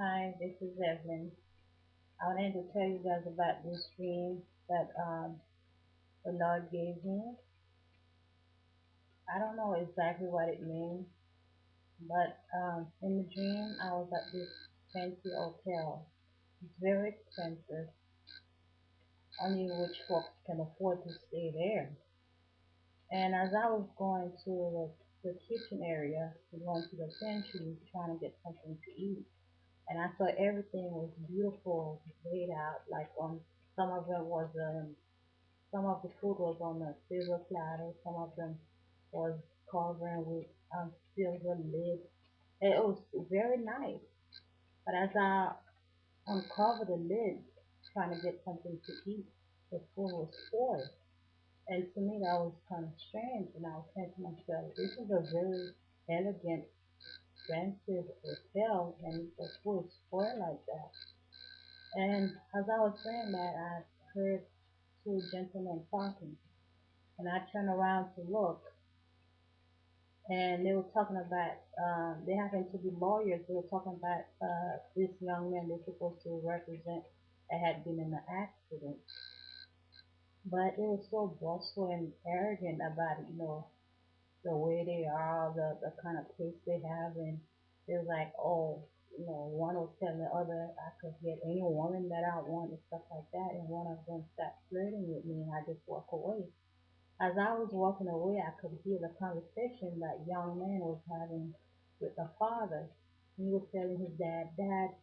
Hi, this is Evelyn. I wanted to tell you guys about this dream that the Lord gave me. I don't know exactly what it means, but in the dream, I was at this fancy hotel. It's very expensive. Only rich folks can afford to stay there. And as I was going to the kitchen area, going to the pantry, trying to get something to eat, and I saw everything was beautiful, laid out. Like on some of it was some of the food was on a silver platter. Some of them was covered with silver lid. It was very nice. But as I uncovered the lid, trying to get something to eat, the food was spoiled. And to me, that was kind of strange. And I was saying to myself, this is a very elegant, expensive hotel, and the food is spoiled like that. And as I was saying that, I heard two gentlemen talking. And I turned around to look, and they were talking about, they happened to be lawyers. They were talking about this young man they're supposed to represent that had been in an accident. But they were so boastful and arrogant about it, the way they are, the kind of taste they have. And they were like, oh, one was telling the other, I could get any woman that I want and stuff like that. And one of them started flirting with me, and I just walk away. As I was walking away, I could hear the conversation that young man was having with the father. He was telling his dad, Dad,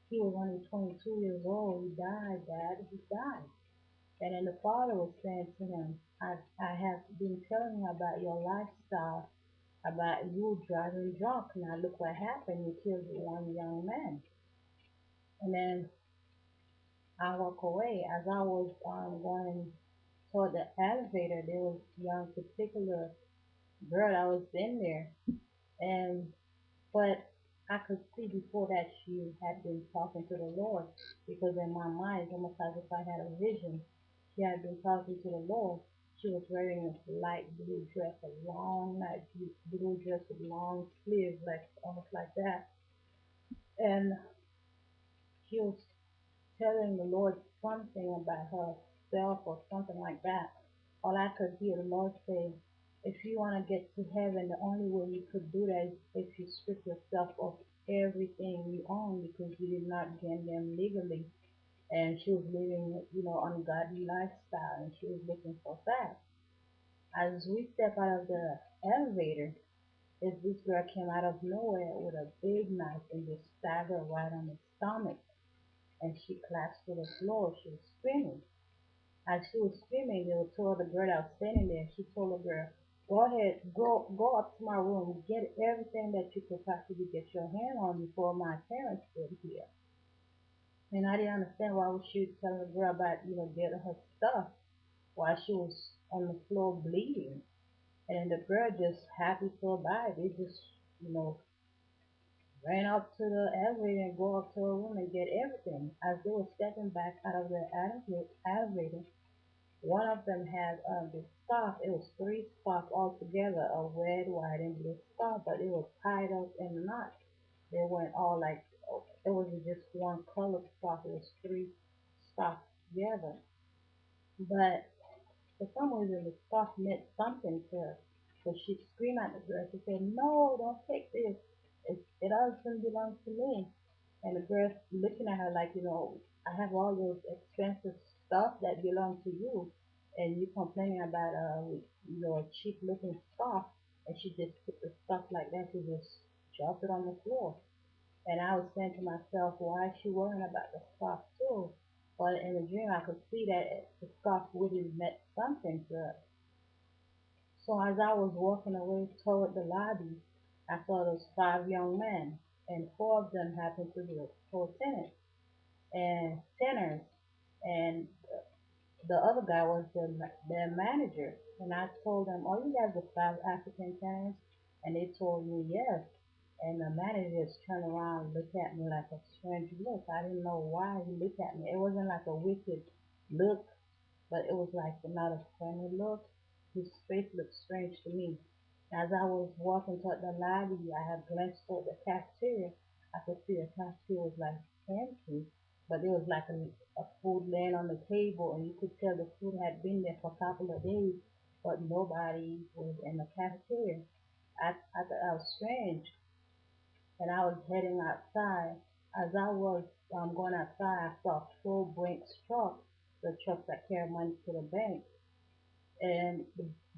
he was only 22 years old. He died, Dad. He died. And then the father was saying to him, I have been telling you about your lifestyle, about you driving drunk. Now look what happened. You killed one young man. And then I walk away. As I was going toward the elevator, there was one particular girl that was in there, and but I could see before that she had been talking to the Lord, because in my mind it's almost as if I had a vision. She had been talking to the Lord. She was wearing this light blue dress, a long light blue dress with long sleeves, like almost like that, and she was telling the Lord something about herself or something like that. All I could hear the Lord say, if you want to get to heaven, the only way you could do that is if you strip yourself of everything you own, because you did not gain them legally. And she was living, ungodly lifestyle, and she was looking for that. As we step out of the elevator, this girl came out of nowhere with a big knife and just stabbed her right on the stomach, and she collapsed to the floor. She was screaming. As she was screaming, they were told the girl that was standing there, she told the girl, go ahead, go up to my room, get everything that you could possibly get your hand on before my parents get here. And I didn't understand why was she telling the girl about, getting her stuff while she was on the floor bleeding. And the girl just happy to abide. They just, you know, ran up to the elevator and go up to her room and get everything. As they were stepping back out of the elevator, one of them had the scarf. It was three scarf altogether, a red, white, and blue scarf, but it was tied up in knots. They weren't all like, it wasn't just one color scarf, it was three scarves together. But for some reason, the scarf meant something to her. So she screamed at the girl. She said, no, don't take this. It doesn't belong to me. And the girl looking at her like, I have all those expensive stuff that belong to you, and you complaining about your cheap looking stuff. And she just took the stuff like that. She just dropped it on the floor. And I was saying to myself, why is she worrying about the stuff too? But in the dream, I could see that the stuff really meant something to her. So as I was walking away toward the lobby, I saw those five young men, and four of them happened to be lieutenants and tenors, and the other guy was their manager. And I told them, "Oh, you guys are five African tenors," and they told me yes. And the manager just turned around and looked at me like a strange look. I didn't know why he looked at me. It wasn't like a wicked look, but it was like not a friendly look. His face looked strange to me. As I was walking toward the lobby, I had glanced toward the cafeteria. I could see the cashier was like empty, but there was like a food laying on the table, and you could tell the food had been there for a couple of days, but nobody was in the cafeteria. I thought that was strange, and I was heading outside. As I was going outside, I saw four Brinks trucks, the trucks that carry money to the bank, and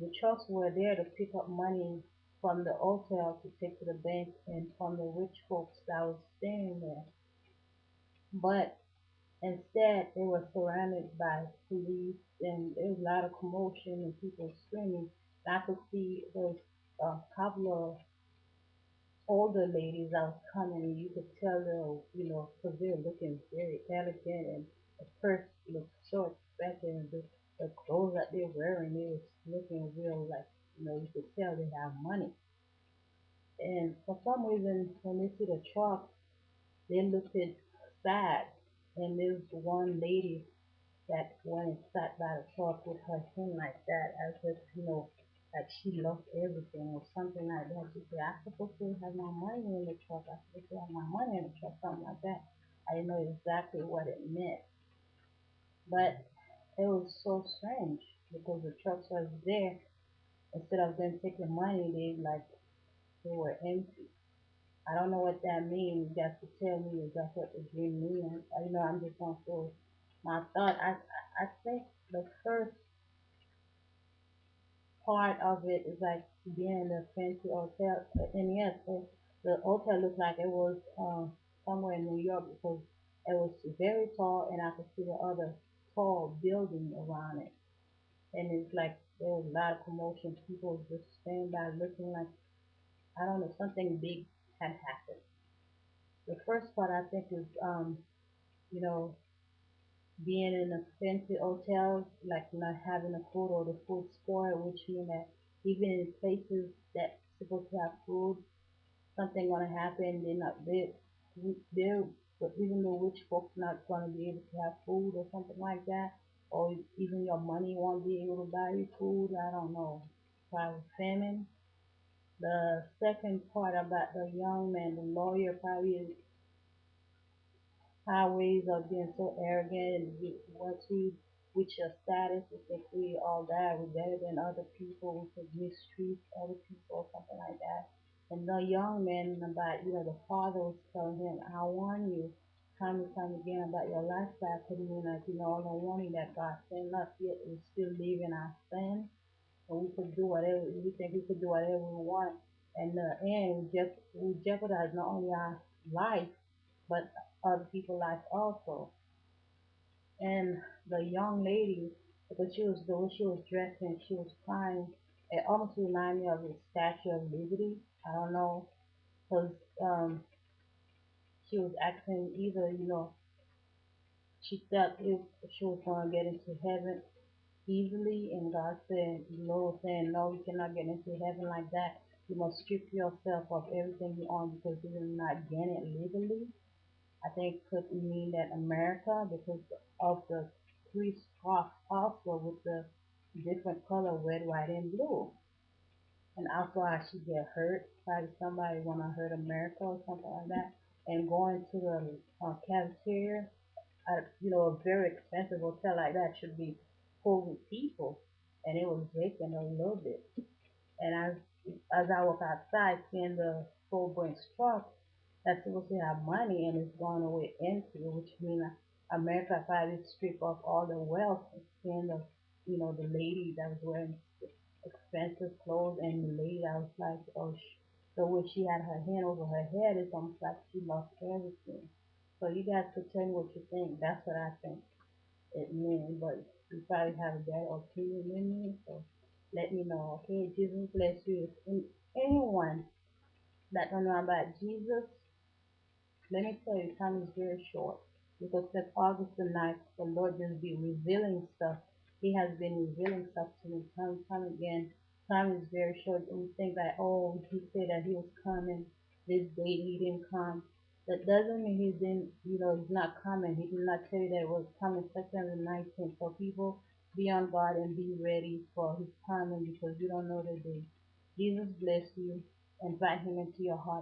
the trucks were there to pick up money from the hotel to take to the bank and from the rich folks that was staying there. But instead, they were surrounded by police, and there was a lot of commotion and people screaming. And I could see those couple of older ladies that was coming, and you could tell they were, because they were looking very elegant, and the purse looked so expensive, and the clothes that they were wearing, they was looking real like, you could tell they have money. And for some reason, when they see the truck, they looked it sad. And there's one lady that went and sat by the truck with her hand like that, as if, like she lost everything or something like that. She said, I'm supposed to have my money in the truck. I'm supposed to have my money in the truck, something like that. I didn't know exactly what it meant. But it was so strange because the trucks was there. Instead of them taking money, they were empty. I don't know what that means. You have to tell me if that's what the dream means. I'm just going through my thought. I think the first part of it is like being in a fancy hotel. And yes, the hotel looked like it was somewhere in New York because it was very tall, and I could see the other tall building around it. And it's like there was a lot of commotion. People just standing by looking like, I don't know, something big had happened. The first part I think is you know, being in a fancy hotel, like not having a food or the food spoiled, which mean that even in places that supposed to have food, something gonna happen. They're not they're but even the rich folks not gonna be able to have food or something like that, or even your money won't be able to buy you food. I don't know. Probably famine. The second part about the young man, the lawyer probably highways of being so arrogant, and once we reach a status, we think we all that, we're better than other people, we could mistreat other people or something like that. And the young man about, the father was telling him, I warn you time and time again about your lifestyle, could mean like, all the warning that God sent us, yet we still live in our sin, and we could do whatever, we think we could do whatever we want. And in the end, we jeopardize not only our life, but other people's life also. And the young lady, because the way she was dressed and she was crying, it almost reminded me of the Statue of Liberty. I don't know, because she was acting either, she felt if she was going to get into heaven easily, and God said, the Lord was saying, no, you cannot get into heaven like that. You must strip yourself of everything you own because you will not gain it legally. I think could mean that America, because of the three stripes also with the different color, red, white, and blue. And also how she get hurt, probably somebody wanna hurt America or something like that. And going to the cafeteria, a very expensive hotel like that should be full with people, and it was vacant a little bit. And as I walk outside, seeing the full Brinks truck that's supposed to have money and it's gone away empty, which means America probably strip off all the wealth and seeing the lady that was wearing expensive clothes, and the lady that was like, oh, the way she had her hand over her head, it's almost like she lost everything. So you guys could tell me what you think. That's what I think it means, but you probably have a better opinion than me, so let me know. Okay, Jesus bless you. If anyone that don't know about Jesus, let me tell you, time is very short. Because since August the 9th, the Lord just be revealing stuff. He has been revealing stuff to me time and time again. Time is very short. And we think that, oh, he said that he was coming this date, he didn't come. That doesn't mean he didn't, he's not coming. He did not tell you that it was coming September 19th. So people, be on guard and be ready for his coming because you don't know the day. Jesus bless you. Invite him into your heart.